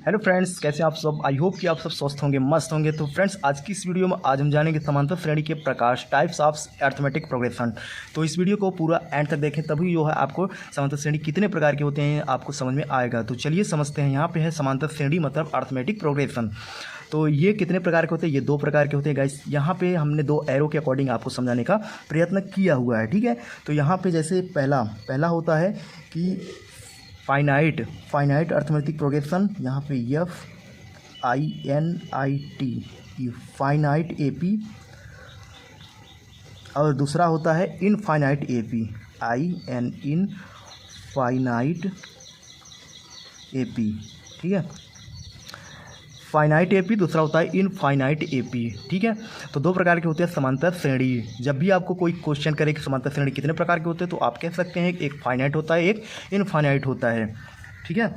Hello friends, कैसे आप सब। आई होप कि आप सब स्वस्थ होंगे, मस्त होंगे। तो फ्रेंड्स, आज की इस वीडियो में आज हम जानेंगे समांतर श्रेणी के प्रकार, टाइप्स ऑफ अर्थमेटिक प्रोग्रेशन। तो इस वीडियो को पूरा एंड तक देखें, तभी जो है आपको समांतर श्रेणी कितने प्रकार के होते हैं आपको समझ में आएगा। तो चलिए समझते हैं। यहाँ पे है समांतर श्रेणी मतलब अर्थमेटिक प्रोग्रेशन। तो ये कितने प्रकार के होते हैं? ये दो प्रकार के होते हैं गाइस। यहाँ पे हमने दो एरो के अकॉर्डिंग आपको समझाने का प्रयत्न किया हुआ है, ठीक है। तो यहाँ पे जैसे पहला होता है कि फाइनाइट अर्थमेटिक प्रोग्रेशन। यहाँ पे FINIT फाइनाइट AP, और दूसरा होता है इनफाइनाइट AP इनफाइनाइट AP, ठीक है। फाइनाइट AP, दूसरा होता है इनफाइनाइट AP, ठीक है। तो दो प्रकार के होते हैं समांतर श्रेणी। जब भी आपको कोई क्वेश्चन करे कि समांतर श्रेणी कितने प्रकार के होते हैं, तो आप कह सकते हैं एक फाइनाइट होता है, एक इनफाइनाइट होता है, ठीक है।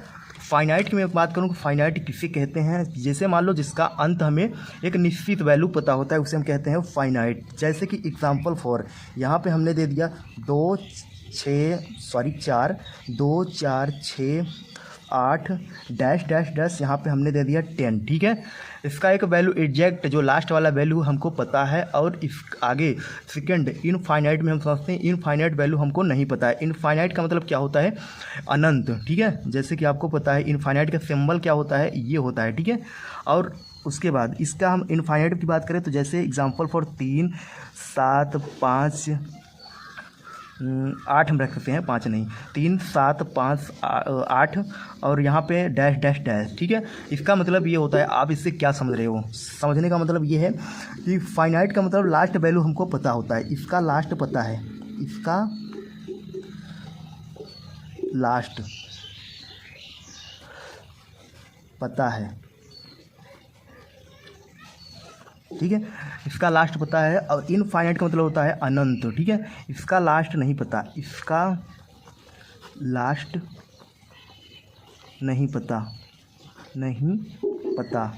फाइनाइट की मैं बात करूँ, फाइनाइट किसे कहते हैं? जैसे मान लो जिसका अंत हमें एक निश्चित वैल्यू पता होता है, उसे हम कहते हैं फाइनाइट। जैसे कि एग्जाम्पल फॉर यहाँ पे हमने दे दिया 4 2 4 6 8 डैश डैश डैश, यहाँ पे हमने दे दिया 10, ठीक है। इसका एक वैल्यू एग्जैक्ट जो लास्ट वाला वैल्यू हमको पता है, और इस आगे सेकंड इनफाइनाइट में हम समझते हैं इनफाइनाइट वैल्यू हमको नहीं पता है। इनफाइनाइट का मतलब क्या होता है? अनंत, ठीक है। जैसे कि आपको पता है इनफाइनाइट का सिंबल क्या होता है, ये होता है, ठीक है। और उसके बाद इसका हम इनफाइनाइट की बात करें तो जैसे एग्जाम्पल फॉर 3 7 5 8 हम रख सकते हैं, 5 नहीं, 3 7 5 8, और यहाँ पे डैश डैश डैश, ठीक है। इसका मतलब ये होता है, आप इससे क्या समझ रहे हो? समझने का मतलब ये है कि फाइनाइट का मतलब लास्ट वैल्यू हमको पता होता है, इसका लास्ट पता है, इसका लास्ट पता है, ठीक है। इसका लास्ट पता है। और इनफाइनाइट का मतलब होता है अनंत, ठीक है। इसका लास्ट नहीं पता, इसका लास्ट नहीं पता,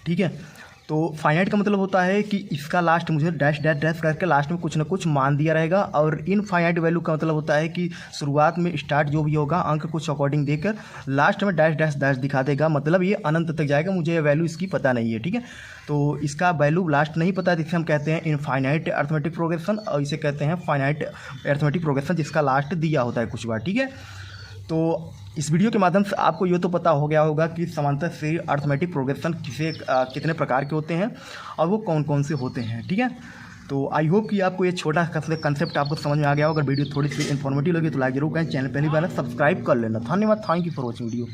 ठीक है। तो फाइनाइट का मतलब होता है कि इसका लास्ट मुझे डैश डैश डैश करके लास्ट में कुछ ना कुछ मान दिया रहेगा। और इनफाइनाइट वैल्यू का मतलब होता है कि शुरुआत में स्टार्ट जो भी होगा अंक कुछ अकॉर्डिंग देकर लास्ट में डैश डैश डैश दिखा देगा, मतलब ये अनंत तक जाएगा, मुझे ये वैल्यू इसकी पता नहीं है, ठीक है। तो इसका वैल्यू लास्ट नहीं पता है, जिसे हम कहते हैं इनफाइनाइट अर्थमेटिक प्रोग्रेशन, और इसे कहते हैं फाइनाइट अर्थमेटिक प्रोग्रेशन जिसका लास्ट दिया होता है कुछ बार, ठीक है। तो इस वीडियो के माध्यम से आपको ये तो पता हो गया होगा कि समांतर श्रेणी अर्थमेटिक प्रोग्रेशन कितने प्रकार के होते हैं और वो कौन कौन से होते हैं, ठीक है। तो आई होप कि आपको ये छोटा कंसेप्ट आपको समझ में आ गया होगा। अगर वीडियो थोड़ी सी इन्फॉर्मेटिव लगी तो लाइक जरूर करें, चैनल पहली बार सब्सक्राइब कर लेना। धन्यवाद, thank you for watching video.